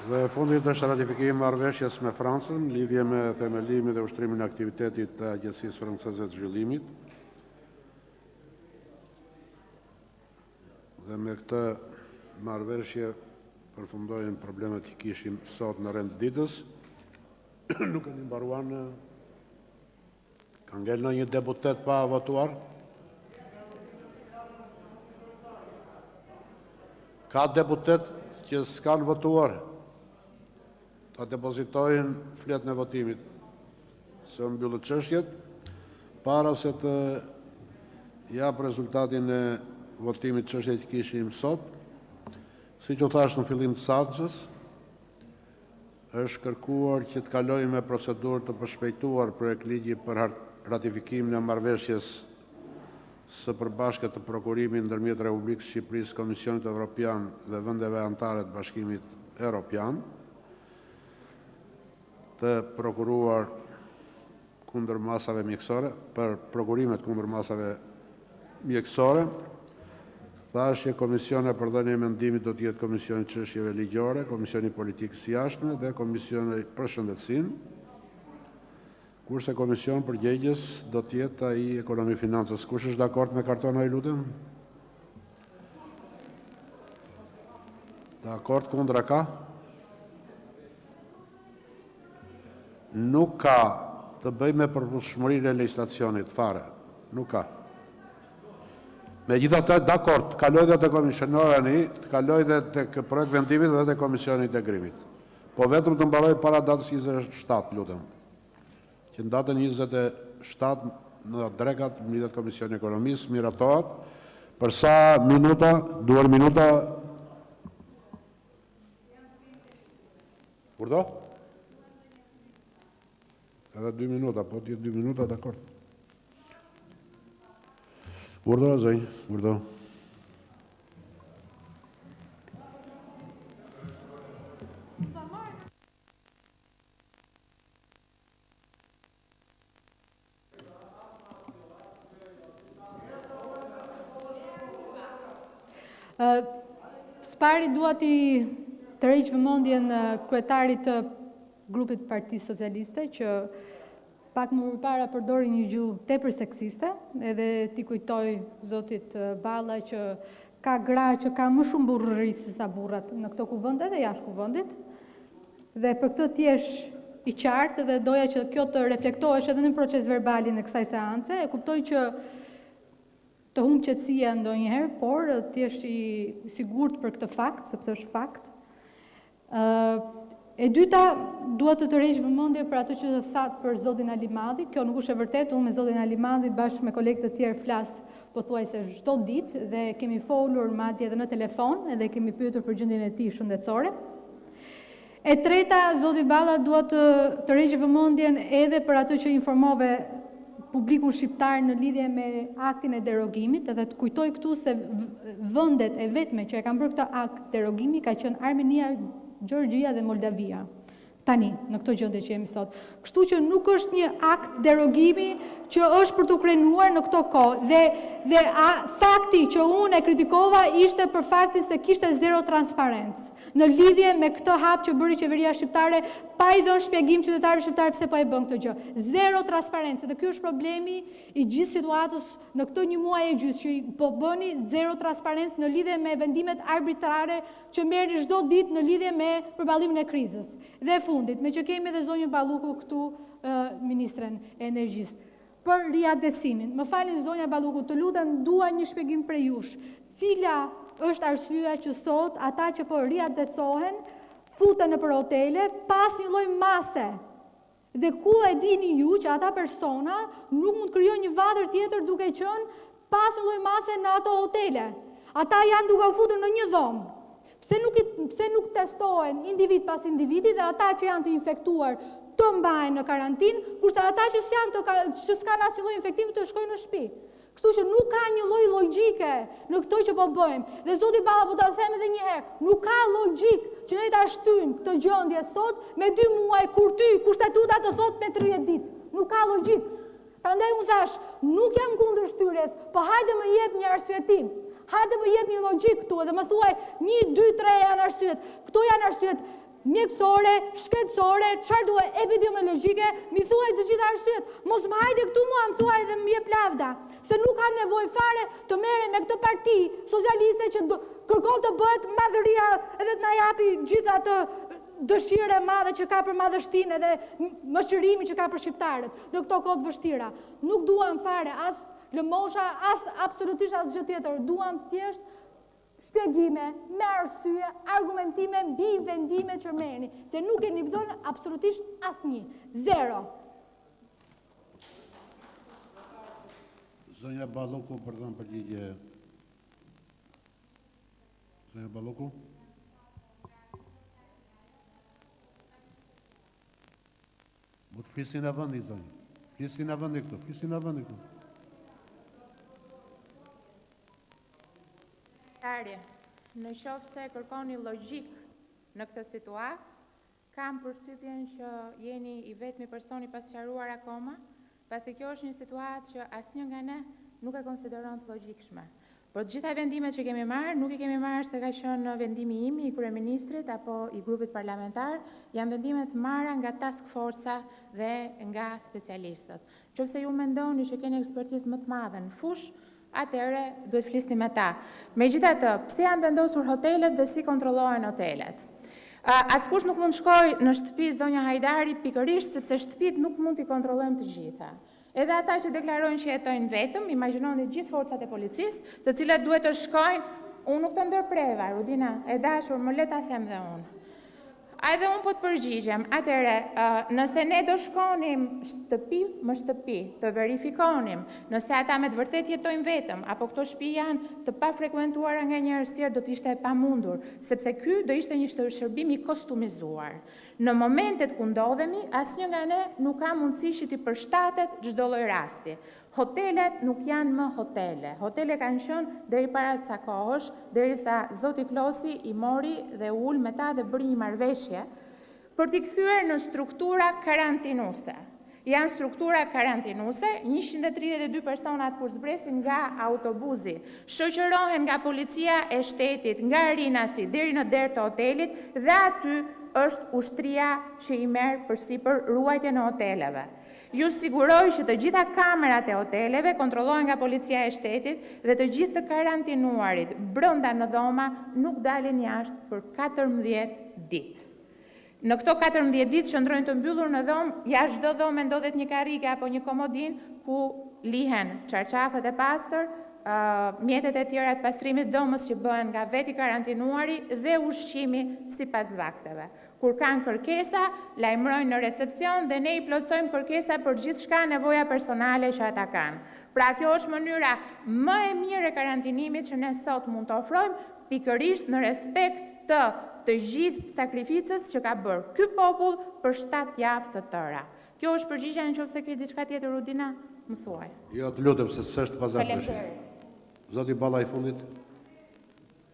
Dhe fundit është ratifikimi i marrëveshjes me Francën në lidhje me themelimin dhe ushtrimin e aktivitetit të Agjencisë Franceze të Zhvillimit. Dhe me këtë marrëveshje përfundojnë problemet që kishim sot në rend ditës. Nuk kemi mbaruar në... Ka ngel në një deputet pa votuar? Ka deputet që s'kan votuar? Ta depozitojnë fletën e votimit. Se mbyllë çështjet, para se të jap rezultatin e votimit çështjet që kishim sot, siç u thash në fillim të seancës, është kërkuar që të kalojmë me procedurë të përshpejtuar projekt ligji për ratifikimin e marrëveshjes së përbashkët të prokurimit ndërmjet Republikës së Shqipërisë, Komisionit Evropian dhe vendeve anëtare të Bashkimit Evropian, të prokuruar kundër masave mjekësore, për prokurimet kundër masave mjekësore. Thash që Komisioni për dhënien e mendimit do të jetë Komisioni i Çështjeve Ligjore, Komisioni i Politikës së Jashtme dhe Komisioni për Shëndetësinë, kurse Komision përgjegjës do të jetë ai Ekonomi Financës. Kush është dakord me kartona, ju lutem? Dakord, kundra ka? Nuk ka të bëjë me përputhshmërinë e legjislacionit fare. Nuk ka. Megjithatë, dakord, kaloj dhe te komisionari, të kaloj dhe tek projekt vendimit dhe te komisioni i integrimit. Po vetëm të mbaroj para datës 27, lutem. Që në datën 27 në drekat mlitet Komisioni i Ekonomisë, miratohet. Për sa minuta, duar minuta? Kurdo? Edhe 2 minuta, po t'jetë 2 minuta, dakord. Urdo, zëj, urdo. Spari dua të rriq vëmendjen kryetarit të grupit Partisë Socialiste që pak më përpara përdori një gjuhë tepër seksiste, edhe t'i kujtoj zotit Balla që ka gra që ka më shumë burrëri se sa burrat në këto kuvende dhe jashtë kuvendit. Dhe për këtë t'jesh i qartë dhe doja që kjo të reflektohesh edhe në proces verbalin e kësaj seance. E kuptoj që të humb qetësia ndonjëherë, por t'jesh i sigurt për këtë fakt, sepse është fakt. E dyta, duhet të tërheq vëmendje për atë që thatë për zotin Alimadhi. Kjo nuk është e vërtetë, unë me zotin Alimadhi bashkë me kolegë të tjerë flas pothuajse çdo ditë dhe kemi folur madje edhe në telefon edhe kemi pyetur për gjendjen e tij shëndetësore. E treta, zoti Balla duhet të tërheq vëmendjen edhe për atë që informove publikun shqiptar në lidhje me aktin e derogimit, edhe të kujtoj këtu se vendet e vetme që e kanë bërë këtë akt derogimi ka qenë Armenia, Gjorgjia dhe Moldavia. Tani, në këto gjendje që jemi sot. Kështu që nuk është një akt derogimi që është për të krenuar në këto kohë. Dhe fakti që unë e kritikova ishte për faktin se kishte zero transparencë në lidhje me këtë hap që bëri qeveria shqiptare pa i dhënë shpjegim qytetarëve shqiptarë pse po e bën këtë gjë. Zero transparencë. Dhe ky është problemi i gjithë situatës në këtë një muaj e gjysmë që po bëni zero transparencë në lidhje me vendimet arbitrare që merrni çdo ditë në lidhje me përballimin e krizës. Dhe fundit, me që kemi edhe zonjën Balluku këtu, ministren e energjisë. Për riadesimin, më falin zonja Balluku, të lutem dua një shpjegim prej jush. Cila është arsyeja që sot ata që po riadesohen futen nëpër hotele pas një lloj mase? Dhe ku e dini ju që ata persona nuk mund të krijojnë një vadër tjetër duke qenë pas një lloj mase në ato hotele? Ata janë duke u futur në një dhomë. Pse nuk testohen individ pas individi dhe ata që janë të infektuar të mbahen në karantinë, kurse ata që s'kan asnjë lloj infektimi të shkojnë në shtëpi. Kështu që nuk ka një lloj logjike në këto që po bëjmë. Dhe zoti Balla, po ta them edhe një herë, nuk ka logjik që ne ta shtyjmë këtë gjendje sot me 2 muaj kur ty kushtetuta të thot me 30 ditë. Nuk ka logjik. Prandaj unë thash, nuk jam kundër shtyrjes, po hajde më jep një arsyetim. Hajde më jep një logjik këtu dhe më thuaj 1, 2, 3 janë arsyet. Këto janë arsyet. mjekësore, shkencore, çfarë duhet epidemiologjike, mi thuaj të gjitha arsyet. Mos më hajde këtu mua, më thuaj dhe më jep lavda, se nuk ka nevojë fare të merre me këtë parti socialiste që kërkon të bëhet madhëria edhe të na japi gjithë atë dëshirë e madhe që ka për madhështinë edhe mëshirimin që ka për shqiptarët në këto kohë të vështira. Nuk duam fare as lëmosha, as absolutisht asgjë tjetër. Duam thjesht shpjegime, me arsye, argumentime mbi vendime që merrni, se nuk keni bënë absolutisht asnjë. Zero. Zonja Balloku për dhënë përgjigje. Zonja Balloku. Më të flisin e vëndi, zonjë. Flisin e vëndi këtu, flisin e vëndi këtu. Në qoftë se kërkoni logjik në këtë situatë, kam përshtypjen që jeni i vetmi personi pasqaruar akoma, pasi kjo është një situatë që asnjë nga ne nuk e konsideron të logjikshme. Por të gjitha vendimet që kemi marrë, nuk i kemi marrë se ka qenë vendimi im, i kryeministrit apo i grupit parlamentar, janë vendimet marra nga task forca dhe nga specialistët. Nëse ju mendoni që keni ekspertizë më të madhe në fushë, atëherë duhet flisni me ta. Megjithatë, pse janë vendosur hotelet dhe si kontrollohen hotelet? Askush nuk mund shkoj në shtëpi zonja Hajdari pikërisht sepse shtëpit nuk mund t'i kontrollojmë të gjitha. Edhe ata që deklarojnë që jetojnë vetëm, imagjinoni gjithë forcat e policisë, të cilat duhet të shkojnë, unë nuk të ndërpreva, Rudina, e dashur, më le ta them dhe unë. Edhe unë po të përgjigjem, atëre, nëse ne do shkonim shtëpi më shtëpi, të verifikonim nëse ata me të vërtet jetojnë vetëm, apo këto shtëpi janë të pa frekuentuara nga njerëz tjerë, do të ishte e pamundur, sepse ky do ishte një shërbim i kostumizuar. Në momentet ku ndodhemi, asnjë nga ne nuk ka mundësi që t'i përshtatet çdo lloj rasti. Hotelet nuk janë më hotele. Hotelet kanë qenë deri para ca kohësh, derisa zoti Klosi i mori dhe ul me ta dhe bëri një marrëveshje për t'i kthyer në struktura karantinuese. Janë struktura karantinuese, 132 personat kur zbresin nga autobusi, shoqërohen nga policia e shtetit, nga Rinasi deri në derë të hotelit dhe aty është ushtria që i merr përsipër ruajtjen e hoteleve. Ju siguroj që të gjitha kamerat e hoteleve kontrollohen nga policia e shtetit dhe të gjithë të karantinuarit brenda në dhoma nuk dalin jashtë për 14 ditë. Në këto 14 ditë qëndrojnë të mbyllur në dhomë, jashtë çdo dhome ndodhet një karrige apo një komodin ku lihen çarçafët e pastër, mjetet e tjera të pastrimit dhomës që bëhen nga veti karantinuari dhe ushqimi sipas vakteve. Kur kanë kërkesa, lajmërojnë në recepcion dhe ne i plotësojmë kërkesa për gjithçka nevoja personale që ata kanë. Pra kjo është mënyra më e mirë e karantinimit që ne sot mund të ofrojmë, pikërisht në respekt të gjithë sakrificës që ka bërë ky popull për 7 javë të tëra. Kjo është përgjigjja nëse ke diçka tjetër, Rudina, më thuaj. Jo, të lutem se s'është pazar. Zoti Balla i fundit.